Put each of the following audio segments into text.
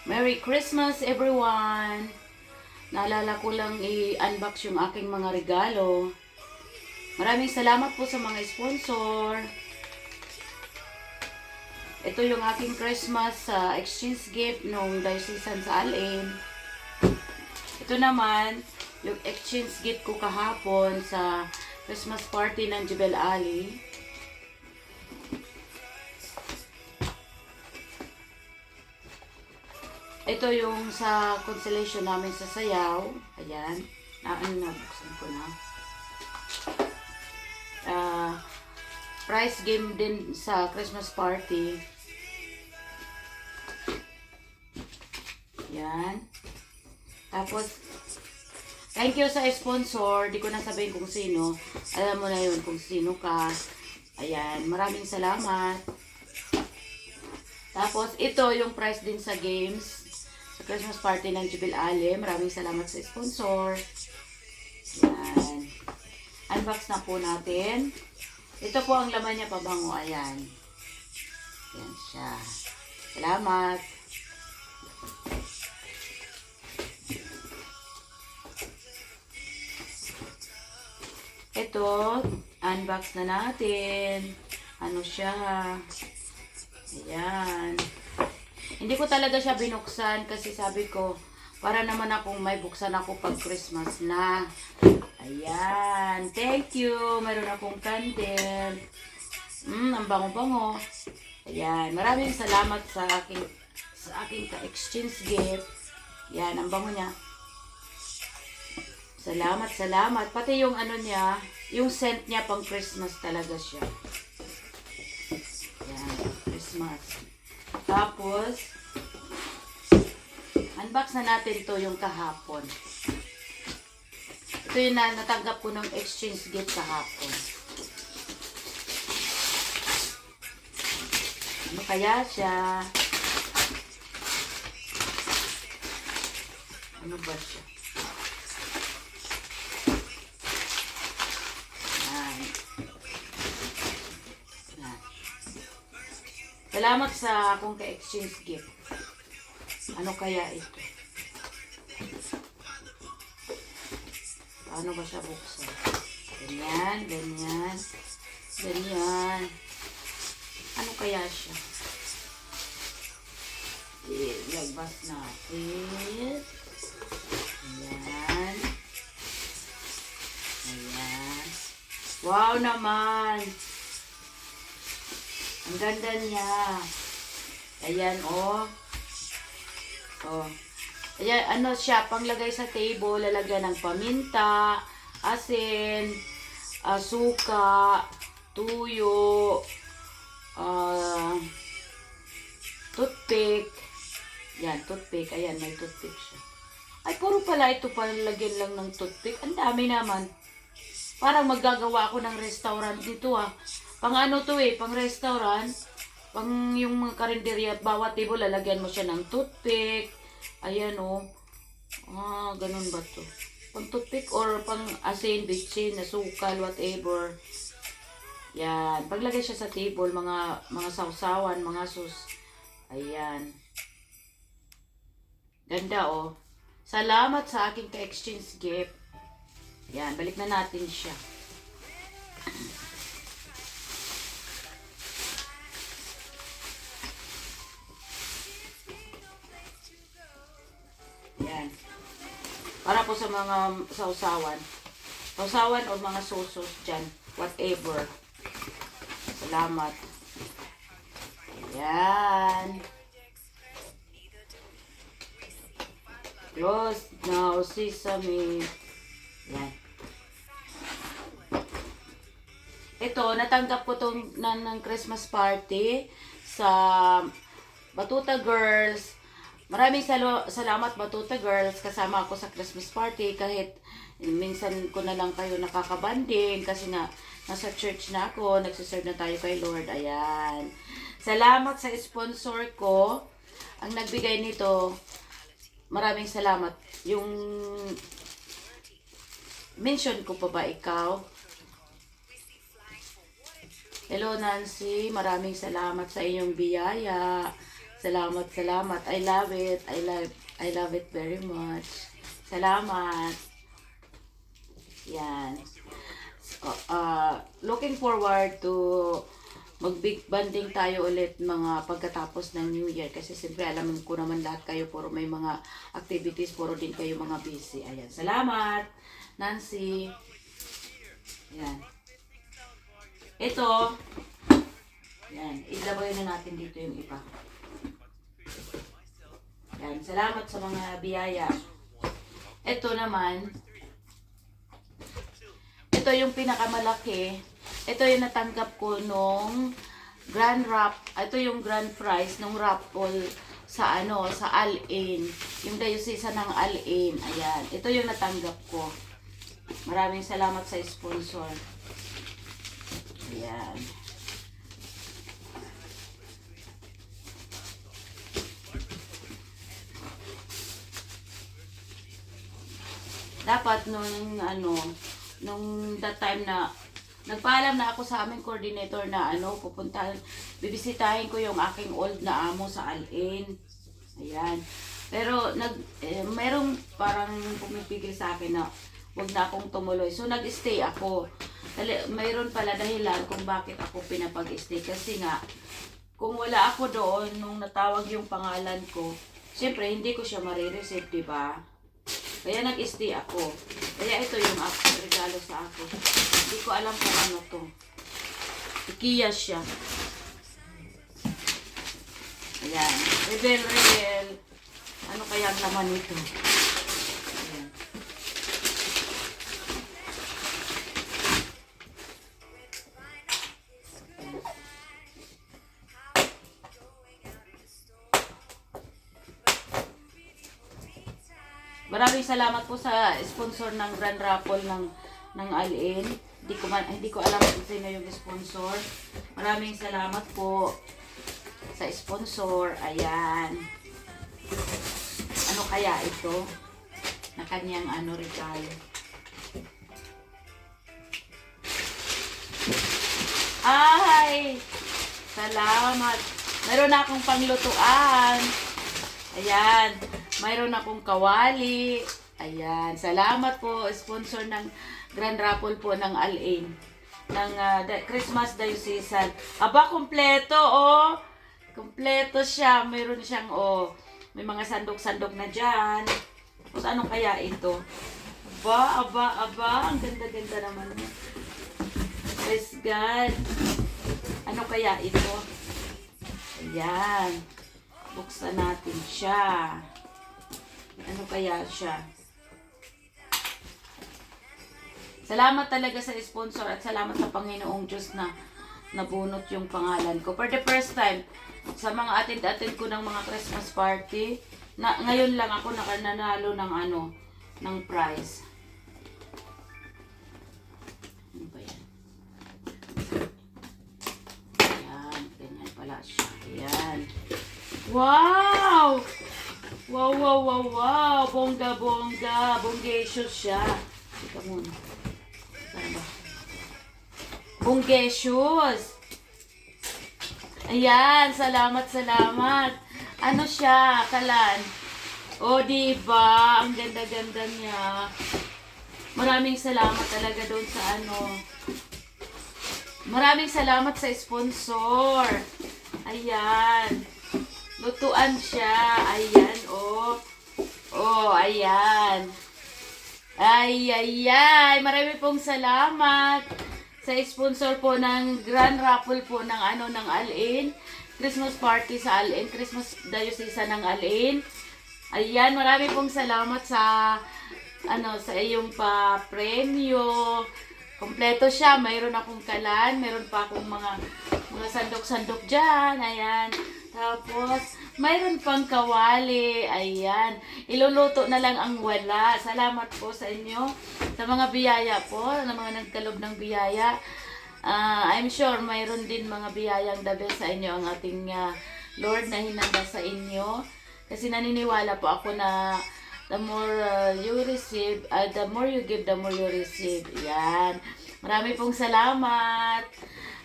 Merry Christmas everyone! Naalala ko lang i-unbox yung aking mga regalo. Maraming salamat po sa mga sponsor. Ito yung aking Christmas exchange gift nung diocesan sa Alin. Ito naman, yung exchange gift ko kahapon sa Christmas party ng Jebel Ali. Ito yung sa constellation namin sa Sayaw. Ayan. Nabuksan ko na. Prize game din sa Christmas party. Ayan. Tapos, thank you sa sponsor. Di ko na sabihin kung sino. Alam mo na yun kung sino ka. Ayan. Maraming salamat. Tapos, ito yung prize din sa games. Sa Christmas party ng Jebel Ali. Maraming salamat sa sponsor. Ayan. Unbox na po natin. Ito po ang laman niya, pabango. Ayan. Ayan siya. Salamat. Ito, unbox na natin. Ano siya? Ayan. Hindi ko talaga siya binuksan kasi sabi ko, para naman akong may buksan ako pag Christmas na. Ayan. Thank you. Meron akong candle. Ang bango-bango. Ayan. Maraming salamat sa aking ka-exchange gift. Ayan. Ang bango niya. Salamat, salamat. Pati yung ano niya, yung scent niya pang Christmas talaga siya. Ayan. Christmas. Tapos, unbox na natin to yung kahapon. Ito yung natanggap ko ng exchange gift kahapon. Ano kaya siya? Ano ba siya? Ayan. Ayan. Salamat sa akong ka-exchange gift. Ano kaya ito? Paano ba siya buksan? Ganyan, ganyan, ganyan. Ano kaya siya? Ilagbas natin. Ayan. Ayan. Wow naman! Ang ganda niya. Ayan, oh. Oh. Ayan, ano siya, panglagay sa table, lalagyan ng paminta, asin, suka, tuyo, toothpick. Yan, toothpick. Ayan, may toothpick siya. Ay, puro pala ito lagyan lang ng toothpick. Ang dami naman. Parang maggagawa ako ng restaurant dito Pang ano to pang restaurant. Pang yung mga karinderya, bawat table, lalagyan mo siya ng toothpick. Ayan ganun ba to? Pang toothpick or pang asin, bitchin, asukal, whatever. Yan. Paglagay siya sa table, mga sausawan, mga sus. Ayan. Ganda Salamat sa aking ka-exchange gift. Yan. Balik na natin siya. Yan. Para po sa mga sausawan. Sausawan o mga sosos dyan. Whatever. Salamat. Yan. Close now, sesame. Yan. Ito, natanggap ko itong ng Christmas party sa Batuta Girls. Maraming salamat Batuta Girls. Kasama ako sa Christmas party kahit minsan ko na lang kayo nakakabanding kasi nga nasa church na ako. Nagsiserve na tayo kay Lord. Ayan. Salamat sa sponsor ko. Ang nagbigay nito, maraming salamat. Yung mention ko pa ba ikaw? Hello Nancy, maraming salamat sa inyong biyaya. Salamat, salamat. I love it. I love it very much. Salamat. Yan. So, looking forward to mag-big banding tayo ulit mga pagkatapos ng New Year. Kasi siyempre alam ko naman lahat kayo puro may mga activities, puro din kayo mga busy. Ayan. Salamat, Nancy. Ayan. Ito. Ayan. Ilagay na natin dito yung iba. Ayan. Salamat sa mga biyaya. Ito naman. Ito yung pinakamalaki. Ito yung natanggap ko nung ito yung grand prize nung raffle sa sa Al-Ain. Yung dayosisa ng Al-Ain. Ayan. Ito yung natanggap ko. Maraming salamat sa sponsor. Ayan. Dapat nung that time na nagpaalam na ako sa aming coordinator na pupuntahan, bibisitahin ko yung aking old na amo sa Al-Ain. Ayan. Pero merong parang pumipigil sa akin na wag na akong tumuloy. So nag-stay ako. Mayroon pala dahilan kung bakit ako pinapag-stay. Kasi nga, kung wala ako doon nung natawag yung pangalan ko, siyempre hindi ko siya marireceive, diba? Kaya nag-stay ako. Kaya ito yung regalo sa akin. Hindi ko alam kung ano to. IKEA siya. Ayan. Rebel. Ano kaya ang laman nito? Ayan. Maraming salamat po sa sponsor ng Grand Raffle ng Al-Ain. Hindi ko alam kung sino yung sponsor. Maraming salamat po sa sponsor. Ayan. Ano kaya ito? Na kanyang regalo. Ay! Salamat. Meron na akong panglutuan. Ayan. Mayroon akong kawali. Ayan. Salamat po. Sponsor ng Grand Raffle po ng Al-Ain. Ng Christmas Diocesan. Aba, kompleto, oh. Kompleto siya. Mayroon siyang, may mga sandok-sandok na dyan. Tapos ano kaya ito? Aba. Ang ganda-ganda naman. Praise God. Ano kaya ito? Ayan. Buksan natin siya. Ano kaya siya? Salamat talaga sa sponsor at salamat sa Panginoong Diyos na nabunot yung pangalan ko. For the first time, sa mga attend ko ng mga Christmas party, ngayon lang ako nanalo ng ng prize. Ano ba yan? Ayan, ganyan pala siya. Ayan. Wow! Wow! Bongga. Bonggacious siya. Ika muna. Saan ba? Bonggacious. Ayan, salamat. Ano siya, Kalan? Diba? Ang ganda-ganda niya. Maraming salamat talaga doon sa Maraming salamat sa sponsor. Ayan. Lutuan siya. Ayan, ayan. Ay. Marami pong salamat sa sponsor po ng Grand Raffle po ng ng Al-Ain. Christmas party sa Al-Ain. Christmas Diocesan ng Al-Ain. Ayan, marami pong salamat sa sa iyong pa-premyo. Kompleto siya. Mayroon akong kalan. Mayroon pa akong mga sandok-sandok dyan. Ayan. Tapos, mayroon pang kawali. Ayan. Iluluto na lang ang wala. Salamat po sa inyo. Sa mga biyaya po. Sa mga nagkalob ng biyaya. I'm sure mayroon din mga biyayang the best sa inyo ang ating Lord na hinanda sa inyo. Kasi naniniwala po ako na the more you receive, the more you give, the more you receive. Ayan. Marami pong salamat.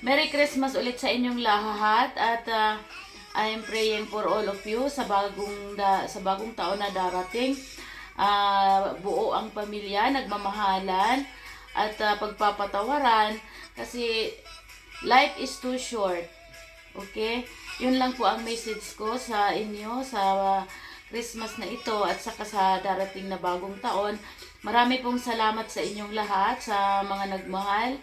Merry Christmas ulit sa inyong lahat. At I'm praying for all of you sa sa bagong taon na darating. Buo ang pamilya, nagmamahalan at pagpapatawaran kasi life is too short. Okay? Yun lang po ang message ko sa inyo sa Christmas na ito at saka sa darating na bagong taon. Marami pong salamat sa inyong lahat, sa mga nagmahal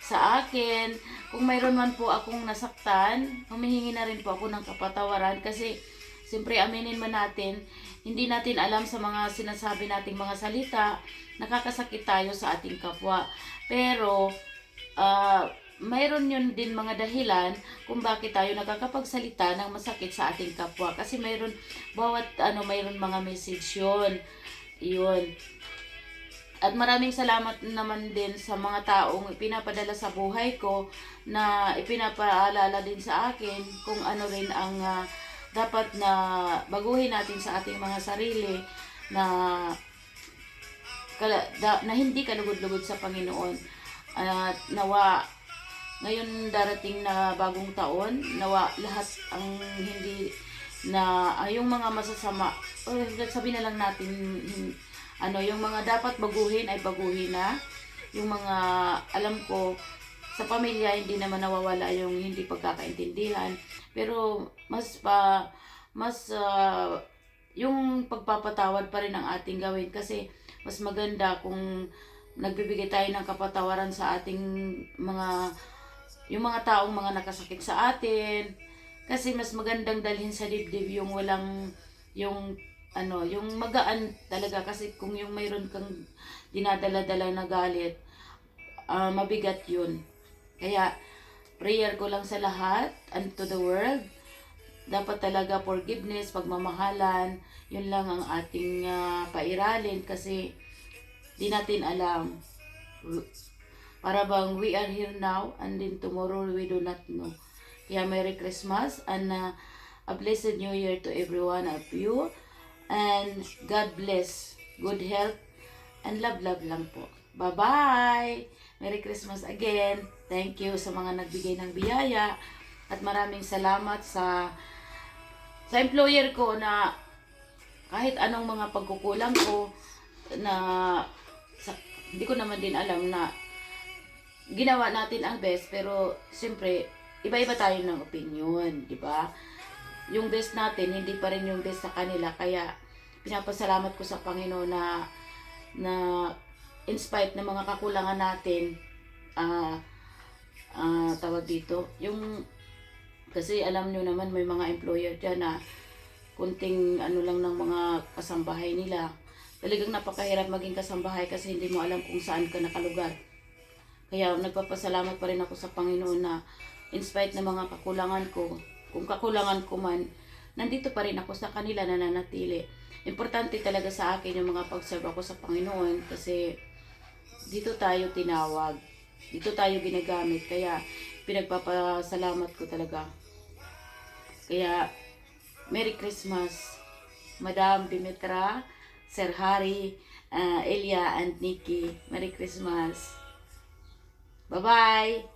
sa akin. Kung mayroon man po akong nasaktan, humihingi na rin po ako ng kapatawaran kasi siyempre aminin man natin, hindi natin alam sa mga sinasabi nating mga salita, nakakasakit tayo sa ating kapwa. Pero, mayroon yun din mga dahilan kung bakit tayo nakakapagsalita ng masakit sa ating kapwa. Kasi bawat mayroon mga message yun. Yun. At maraming salamat naman din sa mga taong ipinapadala sa buhay ko na ipinapaalala din sa akin kung ano rin ang dapat na baguhin natin sa ating mga sarili na hindi kalugod-lugod sa Panginoon. At nawa ngayon darating na bagong taon, nawa lahat ang hindi na yung mga masasama, sabi na lang natin yung mga dapat baguhin ay baguhin na. Yung mga alam ko sa pamilya hindi naman nawawala yung hindi pagkakaintindihan, pero yung pagpapatawad pa rin ang ating gawin kasi mas maganda kung nagbibigay tayo ng kapatawaran sa ating yung mga taong mga nakasakit sa atin, kasi mas magandang dalhin sa dibdib yung walang yung magaan talaga, kasi kung yung mayroon kang dinadala-dala na galit, mabigat yun. Kaya prayer ko lang sa lahat and to the world, dapat talaga forgiveness, pagmamahalan, yun lang ang ating pairalin kasi di natin alam. Para bang we are here now and then tomorrow we do not know. Kaya Merry Christmas and a blessed New Year to every one of you. And God bless, good health, and love lang po. Bye-bye! Merry Christmas again. Thank you sa mga nagbigay ng biyaya. At maraming salamat sa employer ko na kahit anong mga pagkukulang ko na hindi ko naman din alam na ginawa natin ang best, pero siyempre iba-iba tayo ng opinion, di ba? Yung best natin, hindi pa rin yung best sa kanila. Kaya, pinapasalamat ko sa Panginoon na in spite ng mga kakulangan natin, tawag dito, kasi alam nyo naman may mga employer dyan na kunting lang ng mga kasambahay nila. Talagang napakahirap maging kasambahay kasi hindi mo alam kung saan ka nakalugar. Kaya, nagpapasalamat pa rin ako sa Panginoon na in spite ng mga kakulangan ko, kung kakulangan ko man, nandito pa rin ako sa kanila, nananatili. Importante talaga sa akin yung mga pag-serve ako sa Panginoon kasi dito tayo tinawag, dito tayo ginagamit, kaya pinagpapasalamat ko talaga. Kaya Merry Christmas, Madam Dimitra, Sir Harry, Elia and Nikki. Merry Christmas. Bye-bye!